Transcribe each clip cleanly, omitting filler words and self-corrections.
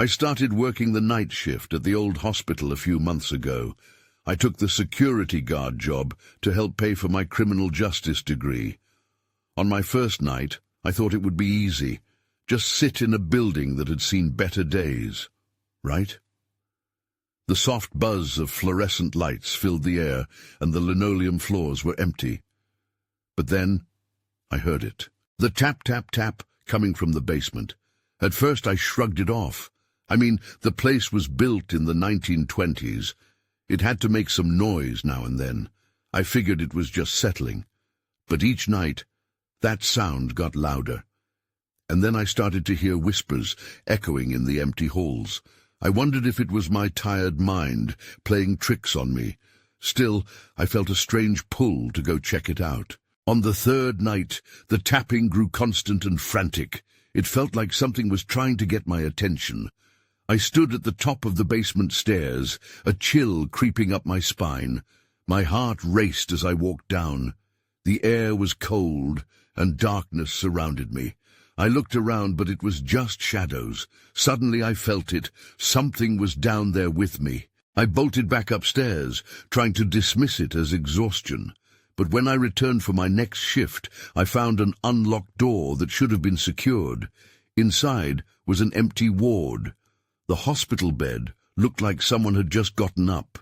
I started working the night shift at the old hospital a few months ago. I took the security guard job to help pay for my criminal justice degree. On my first night, I thought it would be easy. Just sit in a building that had seen better days. Right? The soft buzz of fluorescent lights filled the air, and the linoleum floors were empty. But then, I heard it. The tap, tap, tap coming from the basement. At first I shrugged it off. I mean, the place was built in the 1920s. It had to make some noise now and then. I figured it was just settling. But each night, that sound got louder. And then I started to hear whispers echoing in the empty halls. I wondered if it was my tired mind playing tricks on me. Still, I felt a strange pull to go check it out. On the third night, the tapping grew constant and frantic. It felt like something was trying to get my attention. I stood at the top of the basement stairs, a chill creeping up my spine. My heart raced as I walked down. The air was cold, and darkness surrounded me. I looked around, but it was just shadows. Suddenly I felt it. Something was down there with me. I bolted back upstairs, trying to dismiss it as exhaustion. But when I returned for my next shift, I found an unlocked door that should have been secured. Inside was an empty ward. The hospital bed looked like someone had just gotten up.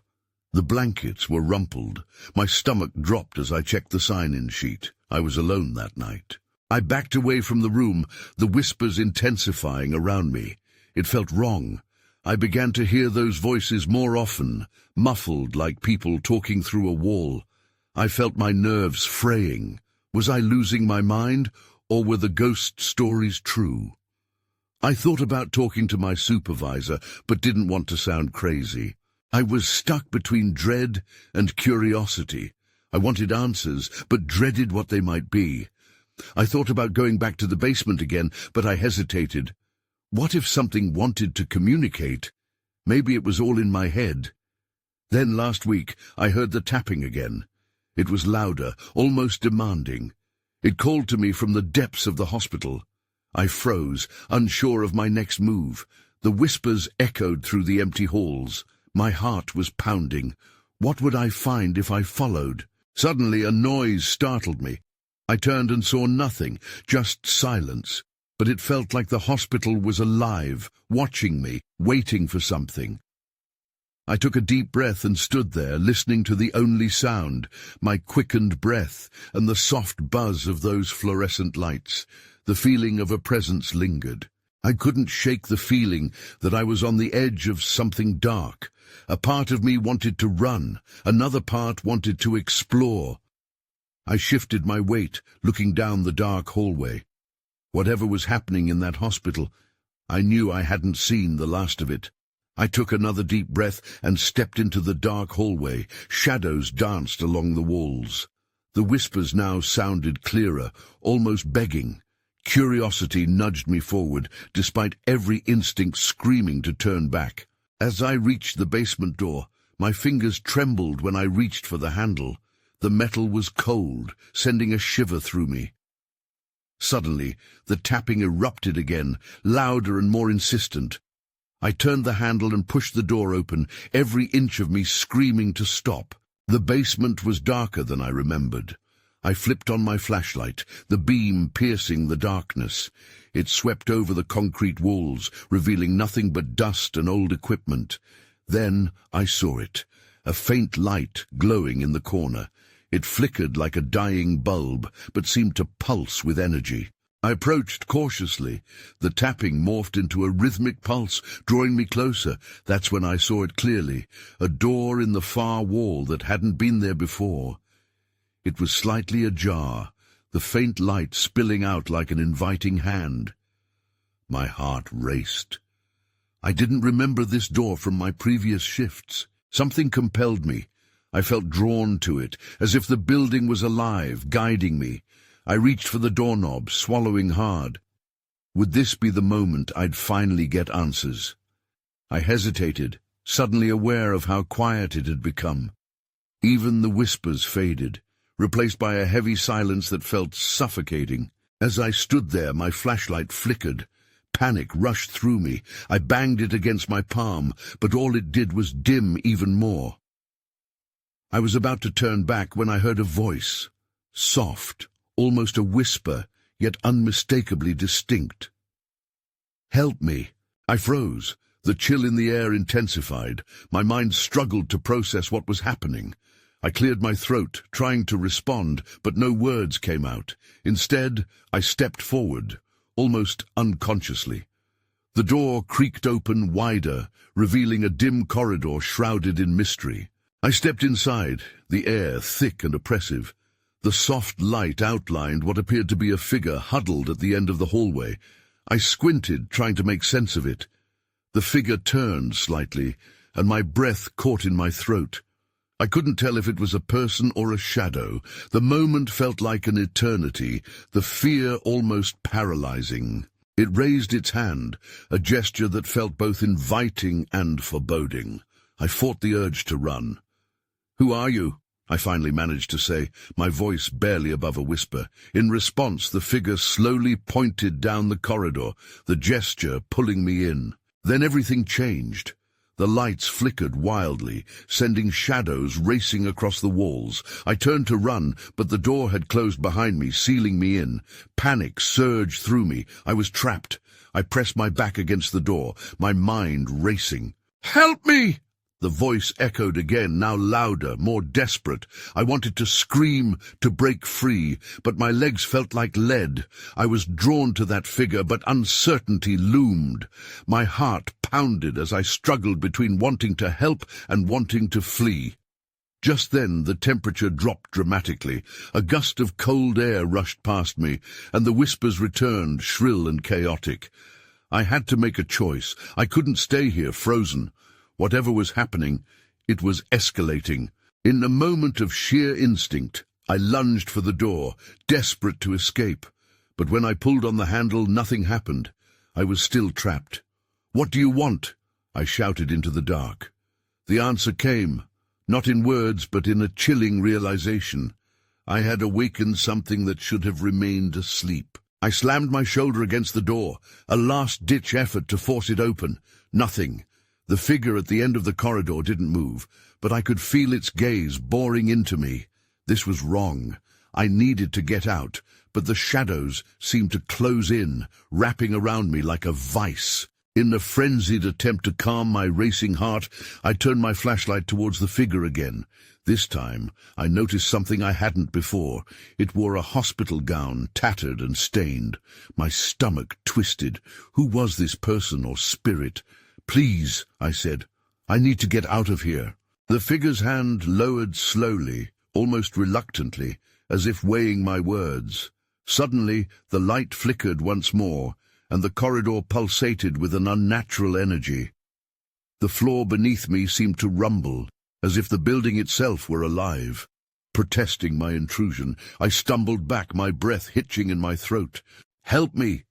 The blankets were rumpled. My stomach dropped as I checked the sign-in sheet. I was alone that night. I backed away from the room, the whispers intensifying around me. It felt wrong. I began to hear those voices more often, muffled like people talking through a wall. I felt my nerves fraying. Was I losing my mind, or were the ghost stories true? I thought about talking to my supervisor, but didn't want to sound crazy. I was stuck between dread and curiosity. I wanted answers, but dreaded what they might be. I thought about going back to the basement again, but I hesitated. What if something wanted to communicate? Maybe it was all in my head. Then last week, I heard the tapping again. It was louder, almost demanding. It called to me from the depths of the hospital. I froze, unsure of my next move. The whispers echoed through the empty halls. My heart was pounding. What would I find if I followed? Suddenly a noise startled me. I turned and saw nothing, just silence. But it felt like the hospital was alive, watching me, waiting for something. I took a deep breath and stood there, listening to the only sound, my quickened breath and the soft buzz of those fluorescent lights. The feeling of a presence lingered. I couldn't shake the feeling that I was on the edge of something dark. A part of me wanted to run, another part wanted to explore. I shifted my weight, looking down the dark hallway. Whatever was happening in that hospital, I knew I hadn't seen the last of it. I took another deep breath and stepped into the dark hallway. Shadows danced along the walls. The whispers now sounded clearer, almost begging. Curiosity nudged me forward, despite every instinct screaming to turn back. As I reached the basement door, my fingers trembled when I reached for the handle. The metal was cold, sending a shiver through me. Suddenly, the tapping erupted again, louder and more insistent. I turned the handle and pushed the door open, every inch of me screaming to stop. The basement was darker than I remembered. I flipped on my flashlight, the beam piercing the darkness. It swept over the concrete walls, revealing nothing but dust and old equipment. Then I saw it, a faint light glowing in the corner. It flickered like a dying bulb, but seemed to pulse with energy. I approached cautiously. The tapping morphed into a rhythmic pulse, drawing me closer. That's when I saw it clearly, a door in the far wall that hadn't been there before. It was slightly ajar, the faint light spilling out like an inviting hand. My heart raced. I didn't remember this door from my previous shifts. Something compelled me. I felt drawn to it, as if the building was alive, guiding me. I reached for the doorknob, swallowing hard. Would this be the moment I'd finally get answers? I hesitated, suddenly aware of how quiet it had become. Even the whispers faded, replaced by a heavy silence that felt suffocating. As I stood there, my flashlight flickered. Panic rushed through me. I banged it against my palm, but all it did was dim even more. I was about to turn back when I heard a voice, soft, almost a whisper, yet unmistakably distinct. "Help me." I froze. The chill in the air intensified. My mind struggled to process what was happening. I cleared my throat, trying to respond, but no words came out. Instead, I stepped forward, almost unconsciously. The door creaked open wider, revealing a dim corridor shrouded in mystery. I stepped inside, the air thick and oppressive. The soft light outlined what appeared to be a figure huddled at the end of the hallway. I squinted, trying to make sense of it. The figure turned slightly, and my breath caught in my throat. I couldn't tell if it was a person or a shadow. The moment felt like an eternity, the fear almost paralyzing. It raised its hand, a gesture that felt both inviting and foreboding. I fought the urge to run. "Who are you?" I finally managed to say, my voice barely above a whisper. In response, the figure slowly pointed down the corridor, the gesture pulling me in. Then everything changed. The lights flickered wildly, sending shadows racing across the walls. I turned to run, but the door had closed behind me, sealing me in. Panic surged through me. I was trapped. I pressed my back against the door, my mind racing. "Help me!" The voice echoed again, now louder, more desperate. I wanted to scream, to break free, but my legs felt like lead. I was drawn to that figure, but uncertainty loomed. My heart pounded as I struggled between wanting to help and wanting to flee. Just then the temperature dropped dramatically. A gust of cold air rushed past me, and the whispers returned, shrill and chaotic. I had to make a choice. I couldn't stay here, frozen. Whatever was happening, it was escalating. In a moment of sheer instinct, I lunged for the door, desperate to escape. But when I pulled on the handle, nothing happened. I was still trapped. "What do you want?" I shouted into the dark. The answer came, not in words, but in a chilling realization. I had awakened something that should have remained asleep. I slammed my shoulder against the door, a last-ditch effort to force it open. Nothing. The figure at the end of the corridor didn't move, but I could feel its gaze boring into me. This was wrong. I needed to get out, but the shadows seemed to close in, wrapping around me like a vice. In a frenzied attempt to calm my racing heart, I turned my flashlight towards the figure again. This time, I noticed something I hadn't before. It wore a hospital gown, tattered and stained. My stomach twisted. Who was this person or spirit? "Please," I said, "I need to get out of here." The figure's hand lowered slowly, almost reluctantly, as if weighing my words. Suddenly, the light flickered once more, and the corridor pulsated with an unnatural energy. The floor beneath me seemed to rumble, as if the building itself were alive. Protesting my intrusion, I stumbled back, my breath hitching in my throat. "Help me!"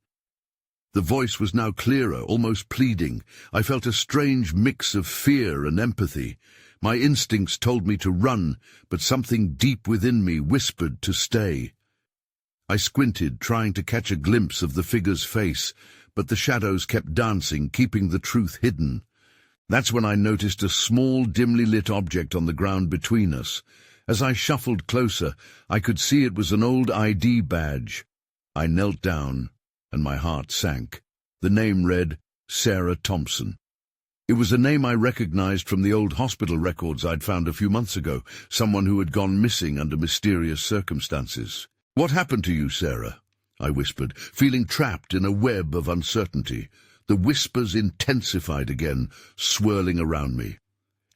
The voice was now clearer, almost pleading. I felt a strange mix of fear and empathy. My instincts told me to run, but something deep within me whispered to stay. I squinted, trying to catch a glimpse of the figure's face, but the shadows kept dancing, keeping the truth hidden. That's when I noticed a small, dimly lit object on the ground between us. As I shuffled closer, I could see it was an old ID badge. I knelt down, and my heart sank. The name read, Sarah Thompson. It was a name I recognized from the old hospital records I'd found a few months ago, someone who had gone missing under mysterious circumstances. "What happened to you, Sarah?" I whispered, feeling trapped in a web of uncertainty. The whispers intensified again, swirling around me.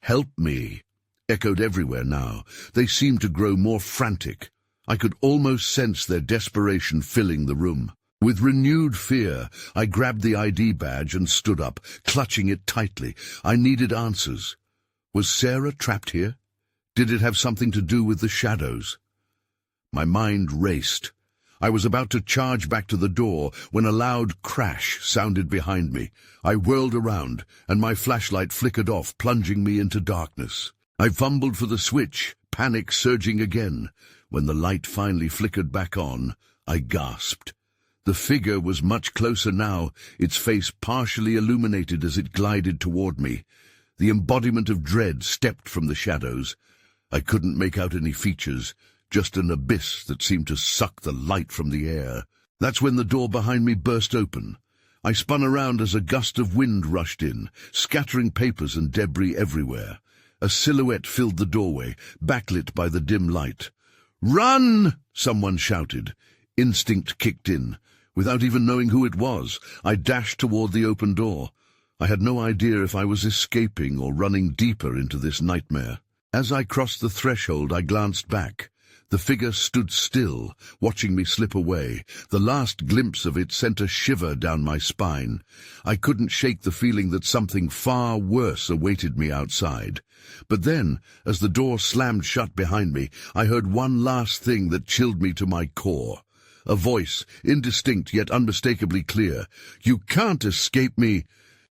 "Help me," echoed everywhere now. They seemed to grow more frantic. I could almost sense their desperation filling the room. With renewed fear, I grabbed the ID badge and stood up, clutching it tightly. I needed answers. Was Sarah trapped here? Did it have something to do with the shadows? My mind raced. I was about to charge back to the door when a loud crash sounded behind me. I whirled around, and my flashlight flickered off, plunging me into darkness. I fumbled for the switch, panic surging again. When the light finally flickered back on, I gasped. The figure was much closer now, its face partially illuminated as it glided toward me. The embodiment of dread stepped from the shadows. I couldn't make out any features, just an abyss that seemed to suck the light from the air. That's when the door behind me burst open. I spun around as a gust of wind rushed in, scattering papers and debris everywhere. A silhouette filled the doorway, backlit by the dim light. "Run!" someone shouted. Instinct kicked in. Without even knowing who it was, I dashed toward the open door. I had no idea if I was escaping or running deeper into this nightmare. As I crossed the threshold, I glanced back. The figure stood still, watching me slip away. The last glimpse of it sent a shiver down my spine. I couldn't shake the feeling that something far worse awaited me outside. But then, as the door slammed shut behind me, I heard one last thing that chilled me to my core. A voice, indistinct yet unmistakably clear. "You can't escape me!"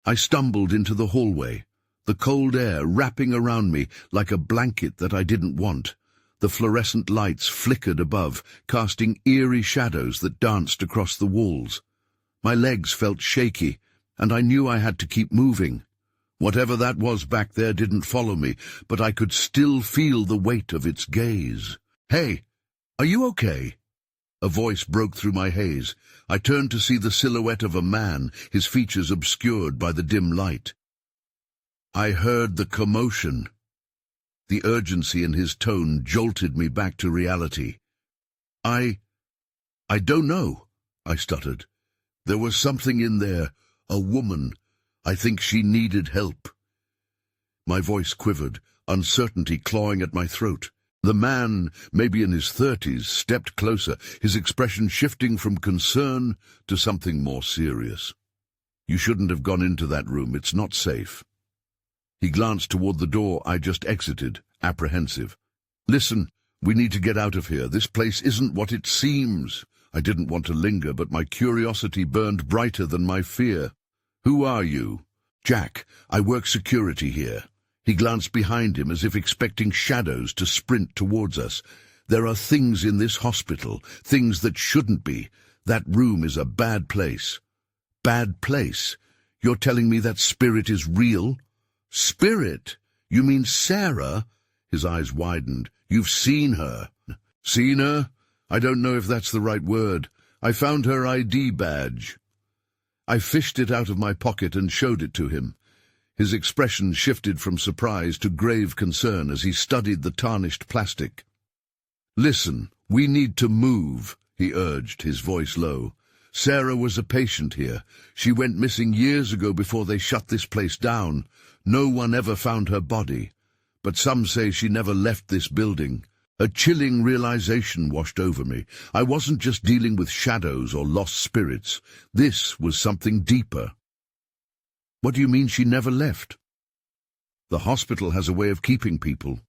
I stumbled into the hallway, the cold air wrapping around me like a blanket that I didn't want. The fluorescent lights flickered above, casting eerie shadows that danced across the walls. My legs felt shaky, and I knew I had to keep moving. Whatever that was back there didn't follow me, but I could still feel the weight of its gaze. "Hey, are you okay?" A voice broke through my haze. I turned to see the silhouette of a man, his features obscured by the dim light. I heard the commotion. The urgency in his tone jolted me back to reality. I don't know," I stuttered. "There was something in there, a woman. I think she needed help." My voice quivered, uncertainty clawing at my throat. The man, maybe in his 30s, stepped closer, his expression shifting from concern to something more serious. "You shouldn't have gone into that room. It's not safe." He glanced toward the door I just exited, apprehensive. "Listen, we need to get out of here. This place isn't what it seems." I didn't want to linger, but my curiosity burned brighter than my fear. "Who are you?" "Jack. I work security here." He glanced behind him as if expecting shadows to sprint towards us. "There are things in this hospital, things that shouldn't be. That room is a bad place." "Bad place? You're telling me that spirit is real?" "Spirit? You mean Sarah?" His eyes widened. "You've seen her." "Seen her? I don't know if that's the right word. I found her ID badge." I fished it out of my pocket and showed it to him. His expression shifted from surprise to grave concern as he studied the tarnished plastic. "Listen, we need to move," he urged, his voice low. "Sarah was a patient here. She went missing years ago before they shut this place down. No one ever found her body. But some say she never left this building." A chilling realization washed over me. I wasn't just dealing with shadows or lost spirits. This was something deeper. "What do you mean she never left?" "The hospital has a way of keeping people.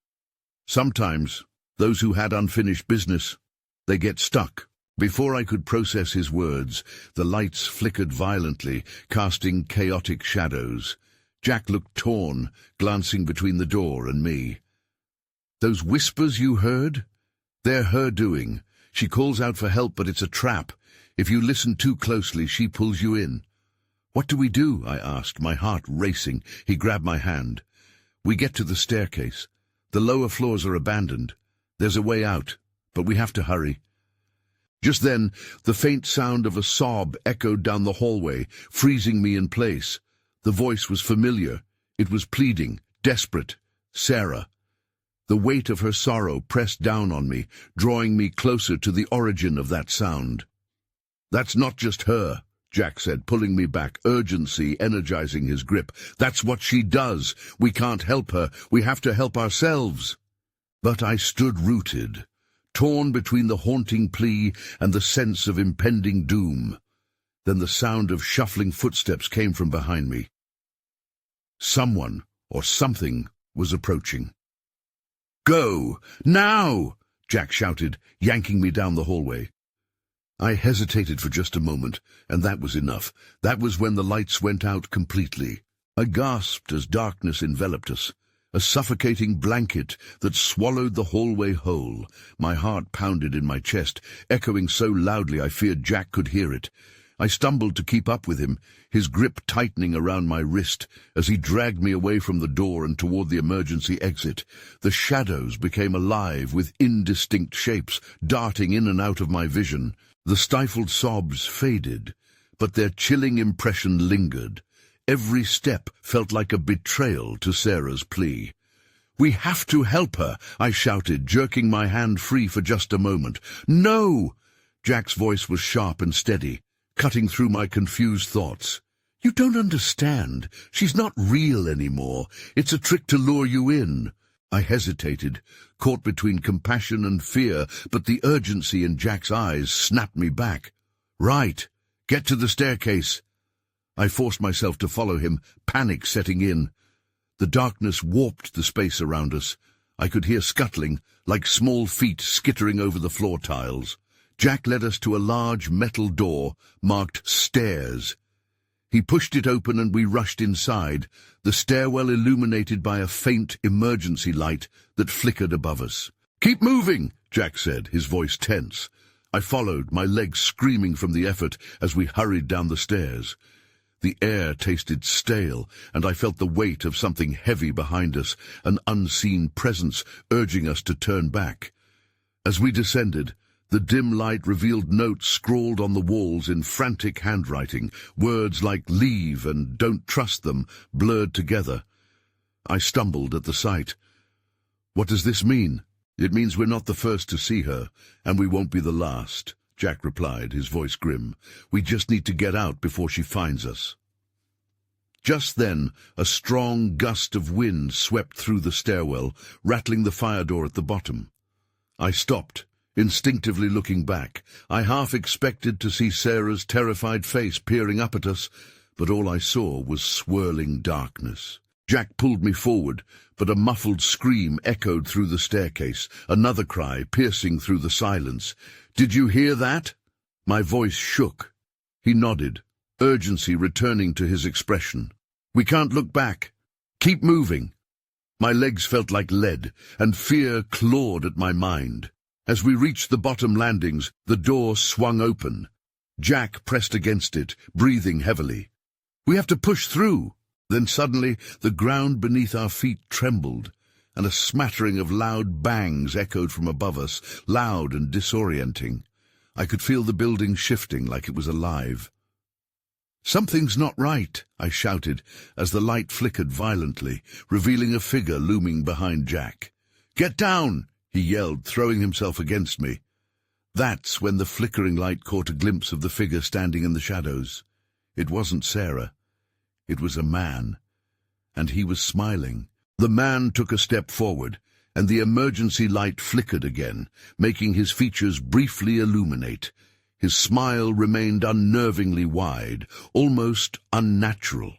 Sometimes, those who had unfinished business, they get stuck." Before I could process his words, the lights flickered violently, casting chaotic shadows. Jack looked torn, glancing between the door and me. "Those whispers you heard? They're her doing. She calls out for help, but it's a trap. If you listen too closely, she pulls you in." "What do we do?" I asked, my heart racing. He grabbed my hand. "We get to the staircase. The lower floors are abandoned. There's a way out, but we have to hurry." Just then, the faint sound of a sob echoed down the hallway, freezing me in place. The voice was familiar. It was pleading, desperate. Sarah. The weight of her sorrow pressed down on me, drawing me closer to the origin of that sound. "That's not just her," Jack said, pulling me back, urgency energizing his grip. "That's what she does. We can't help her. We have to help ourselves." But I stood rooted, torn between the haunting plea and the sense of impending doom. Then the sound of shuffling footsteps came from behind me. Someone, or something, was approaching. "Go! Now!" Jack shouted, yanking me down the hallway. I hesitated for just a moment, and that was enough. That was when the lights went out completely. I gasped as darkness enveloped us. a suffocating blanket that swallowed the hallway whole. My heart pounded in my chest, echoing so loudly I feared Jack could hear it. I stumbled to keep up with him, his grip tightening around my wrist as he dragged me away from the door and toward the emergency exit. The shadows became alive with indistinct shapes, darting in and out of my vision. The stifled sobs faded, but their chilling impression lingered. Every step felt like a betrayal to Sarah's plea. "We have to help her," I shouted, jerking my hand free for just a moment. "No!" Jack's voice was sharp and steady, cutting through my confused thoughts. "You don't understand. She's not real anymore. It's a trick to lure you in." I hesitated, caught between compassion and fear, but the urgency in Jack's eyes snapped me back. "Right. Get to the staircase." I forced myself to follow him, panic setting in. The darkness warped the space around us. I could hear scuttling, like small feet skittering over the floor tiles. Jack led us to a large metal door marked stairs. He pushed it open and we rushed inside, the stairwell illuminated by a faint emergency light that flickered above us. "Keep moving," Jack said, his voice tense. I followed, my legs screaming from the effort as we hurried down the stairs. The air tasted stale, and I felt the weight of something heavy behind us, an unseen presence urging us to turn back. As we descended, the dim light revealed notes scrawled on the walls in frantic handwriting, words like "leave" and "don't trust them" blurred together. I stumbled at the sight. "What does this mean?" "It means we're not the first to see her, and we won't be the last," Jack replied, his voice grim. "We just need to get out before she finds us." Just then, a strong gust of wind swept through the stairwell, rattling the fire door at the bottom. I stopped, instinctively looking back. I half expected to see Sarah's terrified face peering up at us, but all I saw was swirling darkness. Jack pulled me forward, but a muffled scream echoed through the staircase, another cry piercing through the silence. "Did you hear that?" My voice shook. He nodded, urgency returning to his expression. "We can't look back. Keep moving." My legs felt like lead, and fear clawed at my mind. As we reached the bottom landings, the door swung open. Jack pressed against it, breathing heavily. "We have to push through." Then suddenly the ground beneath our feet trembled, and a smattering of loud bangs echoed from above us, loud and disorienting. I could feel the building shifting like it was alive. "Something's not right," I shouted as the light flickered violently, revealing a figure looming behind Jack. "Get down!" he yelled, throwing himself against me. That's when the flickering light caught a glimpse of the figure standing in the shadows. It wasn't Sarah. It was a man, and he was smiling. The man took a step forward, and the emergency light flickered again, making his features briefly illuminate. His smile remained unnervingly wide, almost unnatural.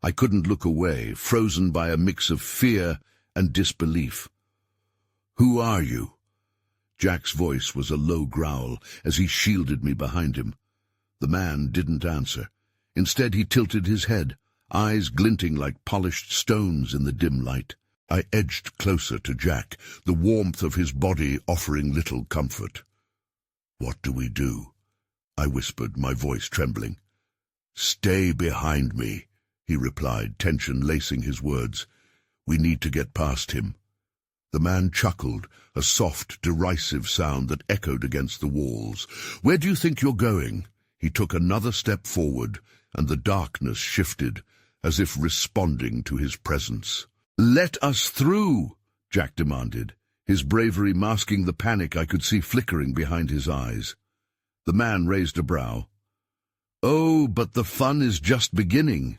I couldn't look away, frozen by a mix of fear and disbelief. "Who are you?" Jack's voice was a low growl as he shielded me behind him. The man didn't answer. Instead, he tilted his head, eyes glinting like polished stones in the dim light. I edged closer to Jack, the warmth of his body offering little comfort. "What do we do?" I whispered, my voice trembling. "Stay behind me," he replied, tension lacing his words. "We need to get past him." The man chuckled, a soft, derisive sound that echoed against the walls. "Where do you think you're going?" He took another step forward, and the darkness shifted, as if responding to his presence. "Let us through," Jack demanded, his bravery masking the panic I could see flickering behind his eyes. The man raised a brow. "Oh, but the fun is just beginning."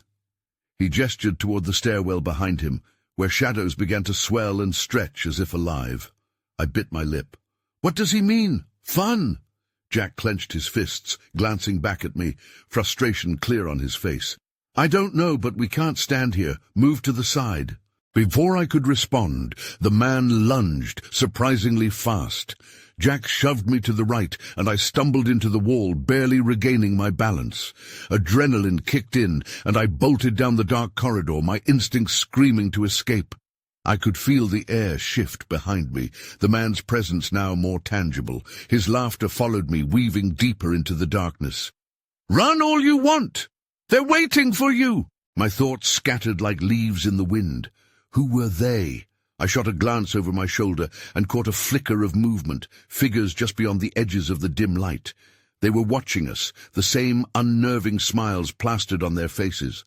He gestured toward the stairwell behind him, where shadows began to swell and stretch as if alive. I bit my lip. "What does he mean? Fun?" Jack clenched his fists, glancing back at me, frustration clear on his face. "I don't know, but we can't stand here. Move to the side." Before I could respond, the man lunged, surprisingly fast. Jack shoved me to the right, and I stumbled into the wall, barely regaining my balance. Adrenaline kicked in, and I bolted down the dark corridor, my instincts screaming to escape. I could feel the air shift behind me, the man's presence now more tangible. His laughter followed me, weaving deeper into the darkness. "Run all you want! They're waiting for you!" My thoughts scattered like leaves in the wind. Who were they? I shot a glance over my shoulder and caught a flicker of movement, figures just beyond the edges of the dim light. They were watching us, the same unnerving smiles plastered on their faces.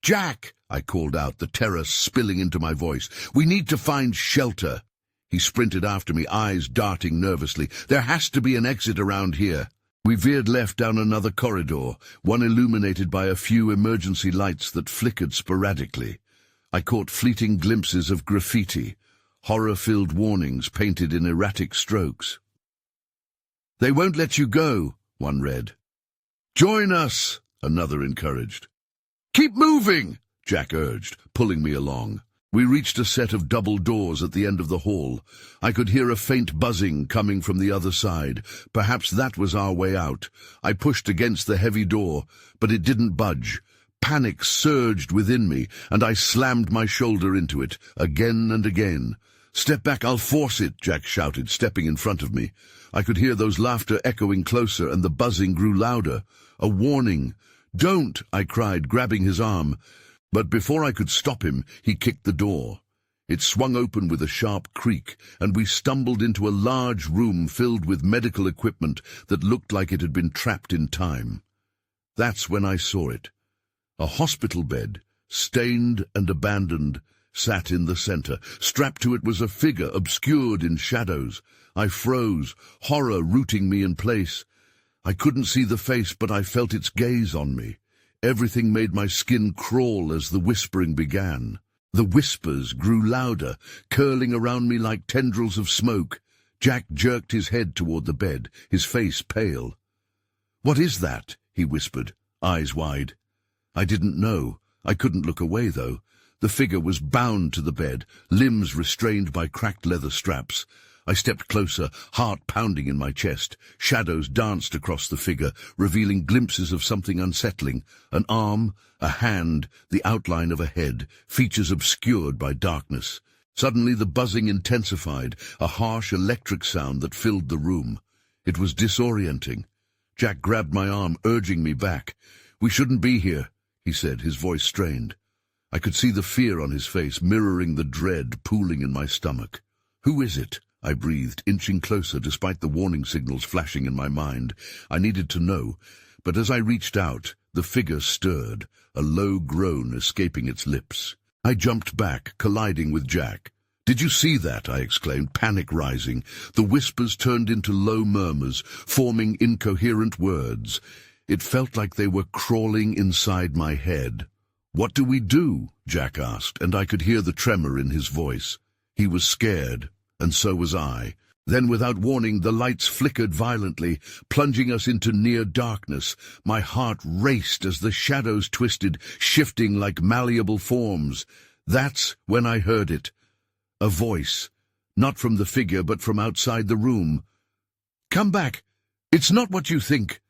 "Jack!" I called out, the terror spilling into my voice. "We need to find shelter." He sprinted after me, eyes darting nervously. "There has to be an exit around here." We veered left down another corridor, one illuminated by a few emergency lights that flickered sporadically. I caught fleeting glimpses of graffiti, horror-filled warnings painted in erratic strokes. "They won't let you go," one read. "Join us," another encouraged. "Keep moving," Jack urged, pulling me along. We reached a set of double doors at the end of the hall. I could hear a faint buzzing coming from the other side. Perhaps that was our way out. I pushed against the heavy door, but it didn't budge. Panic surged within me, and I slammed my shoulder into it, again and again. "Step back, I'll force it," Jack shouted, stepping in front of me. I could hear those laughter echoing closer, and the buzzing grew louder. A warning. "Don't!" I cried, grabbing his arm. But before I could stop him, he kicked the door. It swung open with a sharp creak, and we stumbled into a large room filled with medical equipment that looked like it had been trapped in time. That's when I saw it. A hospital bed, stained and abandoned, sat in the center. Strapped to it was a figure obscured in shadows. I froze, horror rooting me in place. I couldn't see the face, but I felt its gaze on me. Everything made my skin crawl as the whispering began. The whispers grew louder, curling around me like tendrils of smoke. Jack jerked his head toward the bed, his face pale. "What is that?" he whispered, eyes wide. I didn't know. I couldn't look away, though. The figure was bound to the bed, limbs restrained by cracked leather straps. I stepped closer, heart pounding in my chest. Shadows danced across the figure, revealing glimpses of something unsettling. An arm, a hand, the outline of a head, features obscured by darkness. Suddenly the buzzing intensified, a harsh electric sound that filled the room. It was disorienting. Jack grabbed my arm, urging me back. "We shouldn't be here," he said, his voice strained. I could see the fear on his face, mirroring the dread pooling in my stomach. "Who is it?" I breathed, inching closer despite the warning signals flashing in my mind. I needed to know, but as I reached out, the figure stirred, a low groan escaping its lips. I jumped back, colliding with Jack. "Did you see that?" I exclaimed, panic rising. The whispers turned into low murmurs, forming incoherent words. It felt like they were crawling inside my head. "What do we do?" Jack asked, and I could hear the tremor in his voice. He was scared. And so was I. Then, without warning, the lights flickered violently, plunging us into near darkness. My heart raced as the shadows twisted, shifting like malleable forms. That's when I heard it. A voice, not from the figure, but from outside the room. "Come back! It's not what you think!"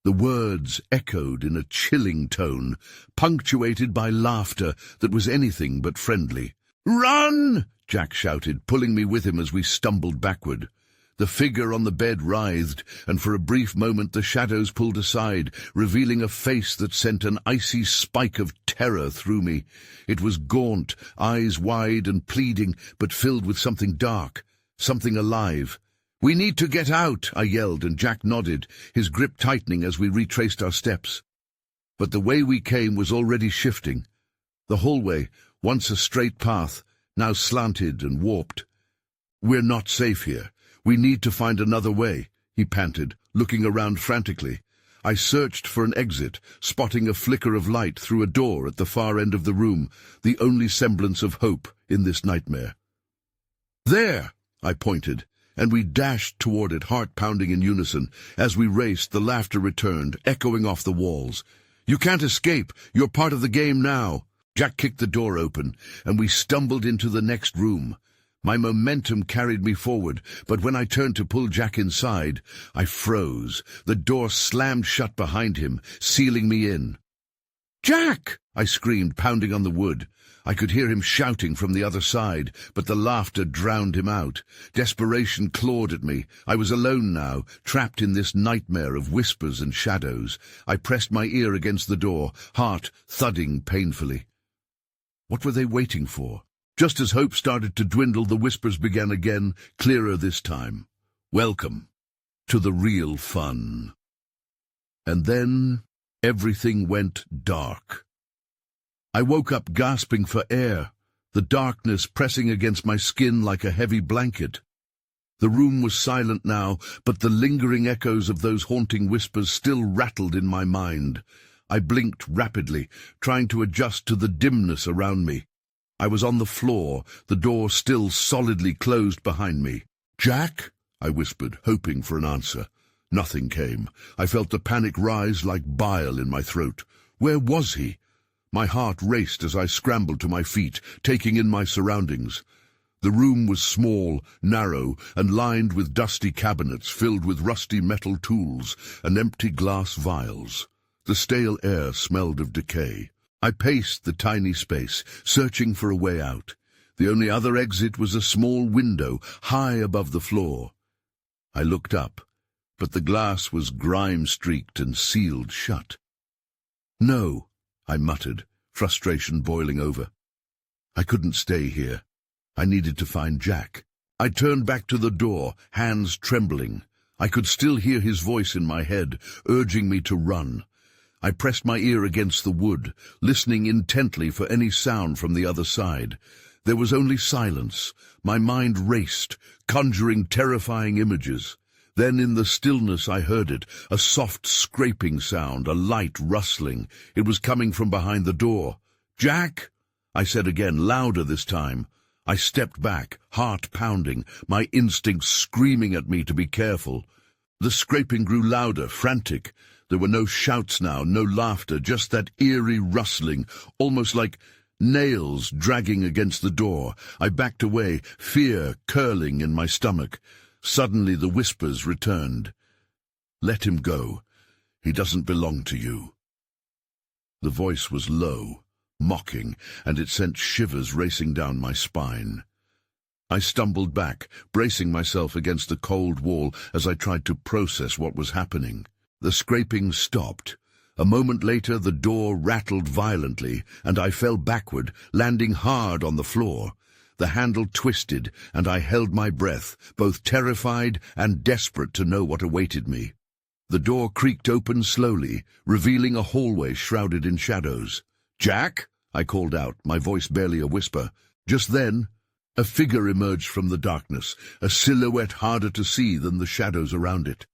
The words echoed in a chilling tone, punctuated by laughter that was anything but friendly. "Run!" Jack shouted, pulling me with him as we stumbled backward. The figure on the bed writhed, and for a brief moment the shadows pulled aside, revealing a face that sent an icy spike of terror through me. It was gaunt, eyes wide and pleading, but filled with something dark, something alive. "We need to get out," I yelled, and Jack nodded, his grip tightening as we retraced our steps. But the way we came was already shifting. The hallway, once a straight path, now slanted and warped. "We're not safe here. We need to find another way," he panted, looking around frantically. I searched for an exit, spotting a flicker of light through a door at the far end of the room, the only semblance of hope in this nightmare. "There!" I pointed, and we dashed toward it, heart pounding in unison. As we raced, the laughter returned, echoing off the walls. "You can't escape. You're part of the game now." Jack kicked the door open, and we stumbled into the next room. My momentum carried me forward, but when I turned to pull Jack inside, I froze. The door slammed shut behind him, sealing me in. "Jack!" I screamed, pounding on the wood. I could hear him shouting from the other side, but the laughter drowned him out. Desperation clawed at me. I was alone now, trapped in this nightmare of whispers and shadows. I pressed my ear against the door, heart thudding painfully. What were they waiting for? Just as hope started to dwindle, the whispers began again, clearer this time. "Welcome to the real fun." And then everything went dark. I woke up gasping for air, the darkness pressing against my skin like a heavy blanket. The room was silent now, but the lingering echoes of those haunting whispers still rattled in my mind. I blinked rapidly, trying to adjust to the dimness around me. I was on the floor, the door still solidly closed behind me. "Jack?" I whispered, hoping for an answer. Nothing came. I felt the panic rise like bile in my throat. Where was he? My heart raced as I scrambled to my feet, taking in my surroundings. The room was small, narrow, and lined with dusty cabinets filled with rusty metal tools and empty glass vials. The stale air smelled of decay. I paced the tiny space, searching for a way out. The only other exit was a small window high above the floor. I looked up, but the glass was grime-streaked and sealed shut. "No," I muttered, frustration boiling over. I couldn't stay here. I needed to find Jack. I turned back to the door, hands trembling. I could still hear his voice in my head, urging me to run. I pressed my ear against the wood, listening intently for any sound from the other side. There was only silence. My mind raced, conjuring terrifying images. Then in the stillness I heard it, a soft scraping sound, a light rustling. It was coming from behind the door. "Jack!" I said again, louder this time. I stepped back, heart pounding, my instincts screaming at me to be careful. The scraping grew louder, frantic. There were no shouts now, no laughter, just that eerie rustling, almost like nails dragging against the door. I backed away, fear curling in my stomach. Suddenly the whispers returned. "Let him go. He doesn't belong to you." The voice was low, mocking, and it sent shivers racing down my spine. I stumbled back, bracing myself against the cold wall as I tried to process what was happening. The scraping stopped. A moment later the door rattled violently, and I fell backward, landing hard on the floor. The handle twisted, and I held my breath, both terrified and desperate to know what awaited me. The door creaked open slowly, revealing a hallway shrouded in shadows. "Jack?" I called out, my voice barely a whisper. Just then, a figure emerged from the darkness, a silhouette harder to see than the shadows around it.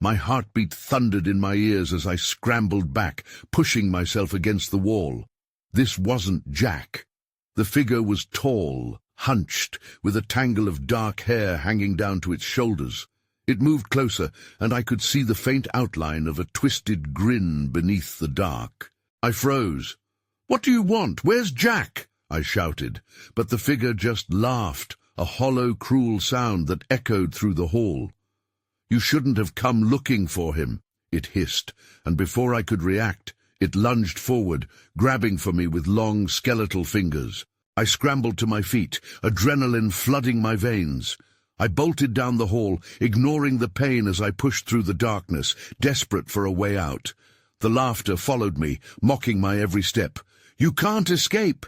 My heartbeat thundered in my ears as I scrambled back, pushing myself against the wall. This wasn't Jack. The figure was tall, hunched, with a tangle of dark hair hanging down to its shoulders. It moved closer, and I could see the faint outline of a twisted grin beneath the dark. I froze. "What do you want? Where's Jack?" I shouted, but the figure just laughed, a hollow, cruel sound that echoed through the hall. "You shouldn't have come looking for him," it hissed, and before I could react, it lunged forward, grabbing for me with long, skeletal fingers. I scrambled to my feet, adrenaline flooding my veins. I bolted down the hall, ignoring the pain as I pushed through the darkness, desperate for a way out. The laughter followed me, mocking my every step. "You can't escape!"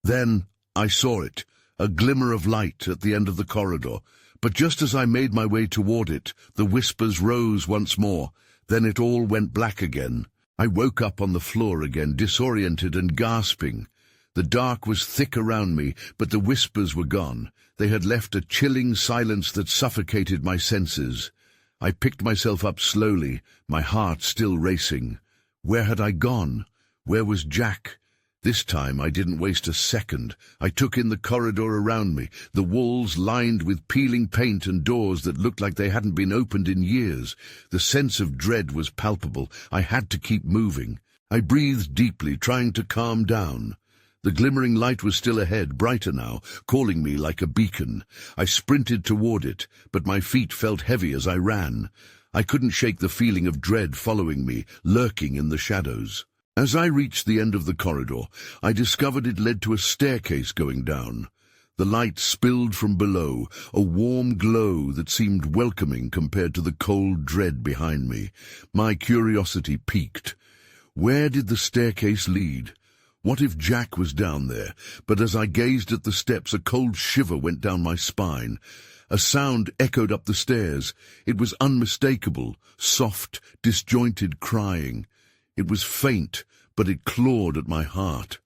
Then I saw it, a glimmer of light at the end of the corridor. But just as I made my way toward it, the whispers rose once more. Then it all went black again. I woke up on the floor again, disoriented and gasping. The dark was thick around me, but the whispers were gone. They had left a chilling silence that suffocated my senses. I picked myself up slowly, my heart still racing. Where had I gone? Where was Jack? This time I didn't waste a second. I took in the corridor around me, the walls lined with peeling paint and doors that looked like they hadn't been opened in years. The sense of dread was palpable. I had to keep moving. I breathed deeply, trying to calm down. The glimmering light was still ahead, brighter now, calling me like a beacon. I sprinted toward it, but my feet felt heavy as I ran. I couldn't shake the feeling of dread following me, lurking in the shadows. As I reached the end of the corridor, I discovered it led to a staircase going down. The light spilled from below, a warm glow that seemed welcoming compared to the cold dread behind me. My curiosity piqued. Where did the staircase lead? What if Jack was down there? But as I gazed at the steps, a cold shiver went down my spine. A sound echoed up the stairs. It was unmistakable, soft, disjointed crying. It was faint, but it clawed at my heart.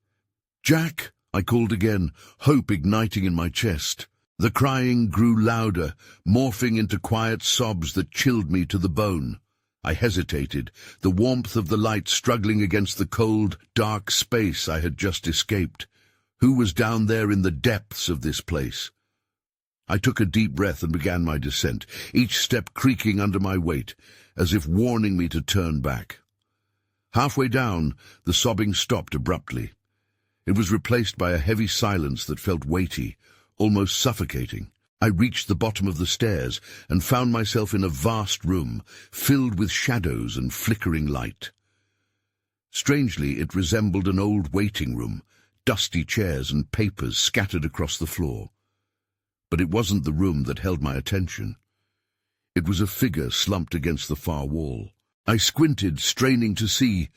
"Jack!" I called again, hope igniting in my chest. The crying grew louder, morphing into quiet sobs that chilled me to the bone. I hesitated, the warmth of the light struggling against the cold, dark space I had just escaped. Who was down there in the depths of this place? I took a deep breath and began my descent, each step creaking under my weight, as if warning me to turn back. Halfway down, the sobbing stopped abruptly. It was replaced by a heavy silence that felt weighty, almost suffocating. I reached the bottom of the stairs and found myself in a vast room, filled with shadows and flickering light. Strangely, it resembled an old waiting room, dusty chairs and papers scattered across the floor. But it wasn't the room that held my attention. It was a figure slumped against the far wall. I squinted, straining to see.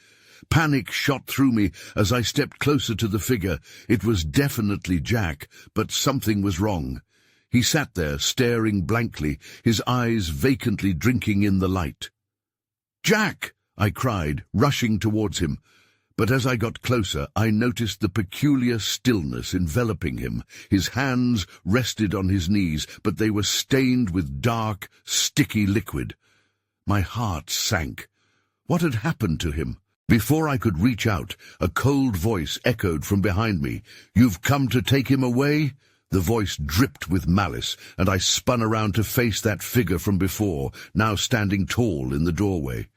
Panic shot through me as I stepped closer to the figure. It was definitely Jack, but something was wrong. He sat there, staring blankly, his eyes vacantly drinking in the light. "Jack!" I cried, rushing towards him. But as I got closer, I noticed the peculiar stillness enveloping him. His hands rested on his knees, but they were stained with dark, sticky liquid. My heart sank. What had happened to him? Before I could reach out, a cold voice echoed from behind me. "You've come to take him away?" The voice dripped with malice, and I spun around to face that figure from before, now standing tall in the doorway.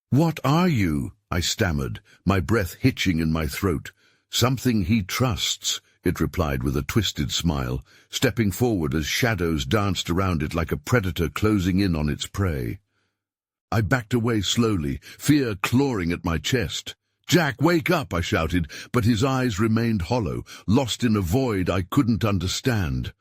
"What are you?" I stammered, my breath hitching in my throat. "Something he trusts," it replied with a twisted smile, stepping forward as shadows danced around it like a predator closing in on its prey. I backed away slowly, fear clawing at my chest. "Jack, wake up!" I shouted, but his eyes remained hollow, lost in a void I couldn't understand.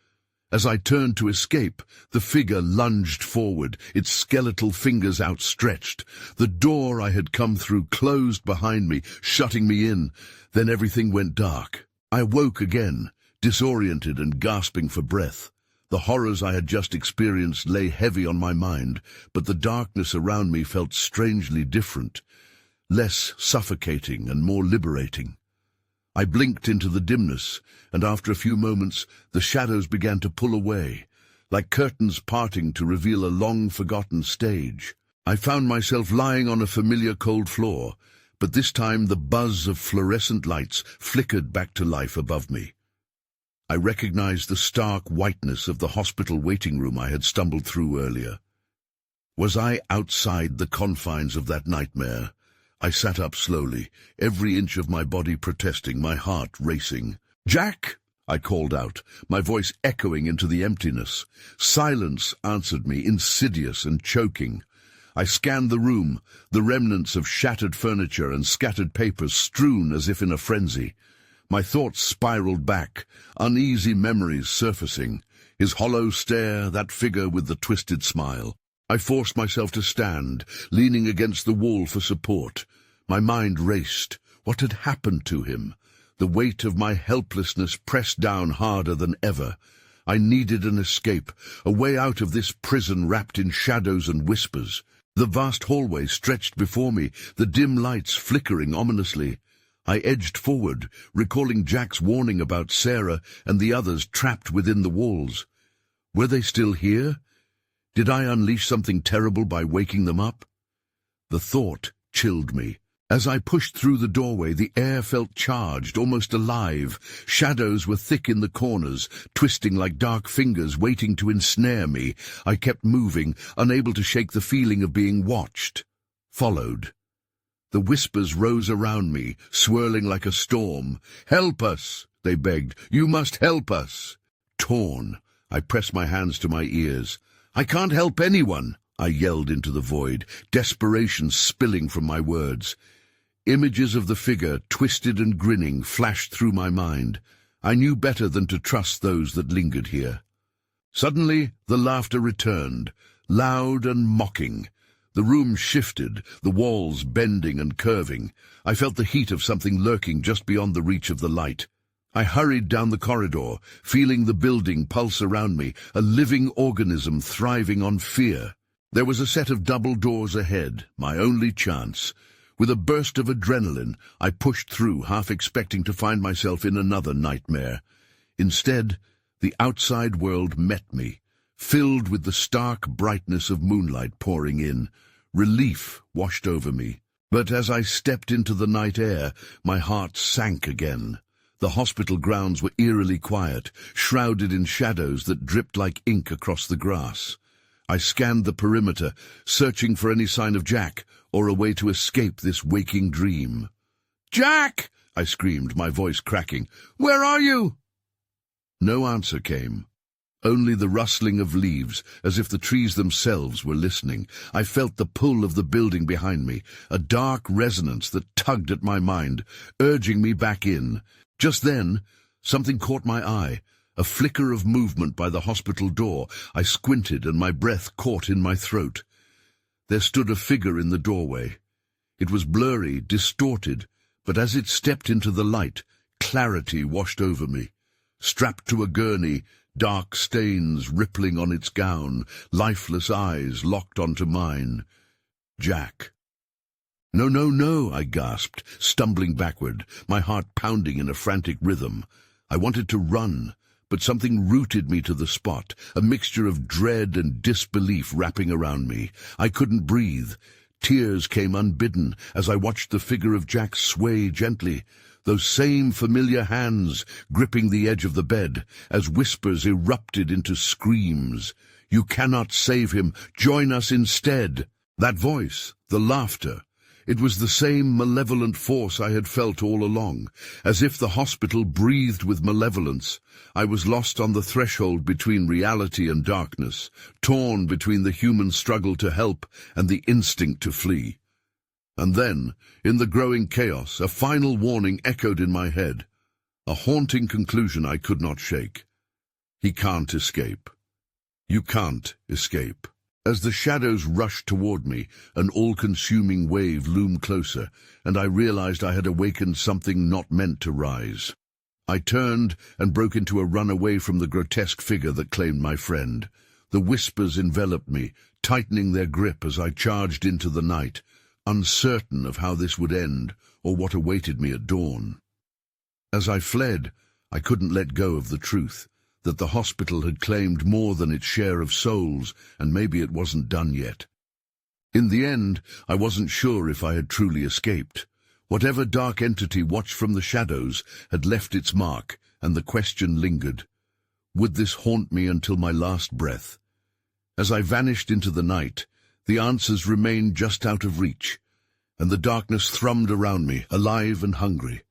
As I turned to escape, the figure lunged forward, its skeletal fingers outstretched. The door I had come through closed behind me, shutting me in. Then everything went dark. I woke again, disoriented and gasping for breath. The horrors I had just experienced lay heavy on my mind, but the darkness around me felt strangely different, less suffocating and more liberating. I blinked into the dimness, and after a few moments the shadows began to pull away, like curtains parting to reveal a long-forgotten stage. I found myself lying on a familiar cold floor, but this time the buzz of fluorescent lights flickered back to life above me. I recognized the stark whiteness of the hospital waiting room I had stumbled through earlier. Was I outside the confines of that nightmare? I sat up slowly, every inch of my body protesting, my heart racing. "Jack!" I called out, my voice echoing into the emptiness. Silence answered me, insidious and choking. I scanned the room, the remnants of shattered furniture and scattered papers strewn as if in a frenzy. My thoughts spiraled back, uneasy memories surfacing. His hollow stare, that figure with the twisted smile. I forced myself to stand, leaning against the wall for support. My mind raced. What had happened to him? The weight of my helplessness pressed down harder than ever. I needed an escape, a way out of this prison wrapped in shadows and whispers. The vast hallway stretched before me, the dim lights flickering ominously. I edged forward, recalling Jack's warning about Sarah and the others trapped within the walls. Were they still here? Did I unleash something terrible by waking them up? The thought chilled me. As I pushed through the doorway, the air felt charged, almost alive. Shadows were thick in the corners, twisting like dark fingers waiting to ensnare me. I kept moving, unable to shake the feeling of being watched. Followed. The whispers rose around me, swirling like a storm. "Help us!" they begged. "You must help us!" Torn, I pressed my hands to my ears. "I can't help anyone!" I yelled into the void, desperation spilling from my words. Images of the figure, twisted and grinning, flashed through my mind. I knew better than to trust those that lingered here. Suddenly, the laughter returned, loud and mocking. The room shifted, the walls bending and curving. I felt the heat of something lurking just beyond the reach of the light. I hurried down the corridor, feeling the building pulse around me, a living organism thriving on fear. There was a set of double doors ahead, my only chance. With a burst of adrenaline, I pushed through, half expecting to find myself in another nightmare. Instead, the outside world met me, filled with the stark brightness of moonlight pouring in. Relief washed over me. But as I stepped into the night air, my heart sank again. The hospital grounds were eerily quiet, shrouded in shadows that dripped like ink across the grass. I scanned the perimeter, searching for any sign of Jack, or a way to escape this waking dream. "Jack!" I screamed, my voice cracking. "Where are you?" No answer came. Only the rustling of leaves, as if the trees themselves were listening. I felt the pull of the building behind me, a dark resonance that tugged at my mind, urging me back in. Just then, something caught my eye. A flicker of movement by the hospital door. I squinted and my breath caught in my throat. There stood a figure in the doorway. It was blurry, distorted, but as it stepped into the light, clarity washed over me. Strapped to a gurney, dark stains rippling on its gown, lifeless eyes locked onto mine. Jack. "No, no, no," I gasped, stumbling backward, my heart pounding in a frantic rhythm. I wanted to run, but something rooted me to the spot, a mixture of dread and disbelief wrapping around me. I couldn't breathe. Tears came unbidden as I watched the figure of Jack sway gently, those same familiar hands gripping the edge of the bed, as whispers erupted into screams. "You cannot save him. Join us instead." That voice, the laughter, it was the same malevolent force I had felt all along, as if the hospital breathed with malevolence. I was lost on the threshold between reality and darkness, torn between the human struggle to help and the instinct to flee. And then, in the growing chaos, a final warning echoed in my head, a haunting conclusion I could not shake. He can't escape. You can't escape. As the shadows rushed toward me, an all-consuming wave loomed closer, and I realized I had awakened something not meant to rise. I turned and broke into a run away from the grotesque figure that claimed my friend. The whispers enveloped me, tightening their grip as I charged into the night, uncertain of how this would end or what awaited me at dawn. As I fled, I couldn't let go of the truth, that the hospital had claimed more than its share of souls, and maybe it wasn't done yet. In the end, I wasn't sure if I had truly escaped. Whatever dark entity watched from the shadows had left its mark, and the question lingered. Would this haunt me until my last breath? As I vanished into the night, the answers remained just out of reach, and the darkness thrummed around me, alive and hungry.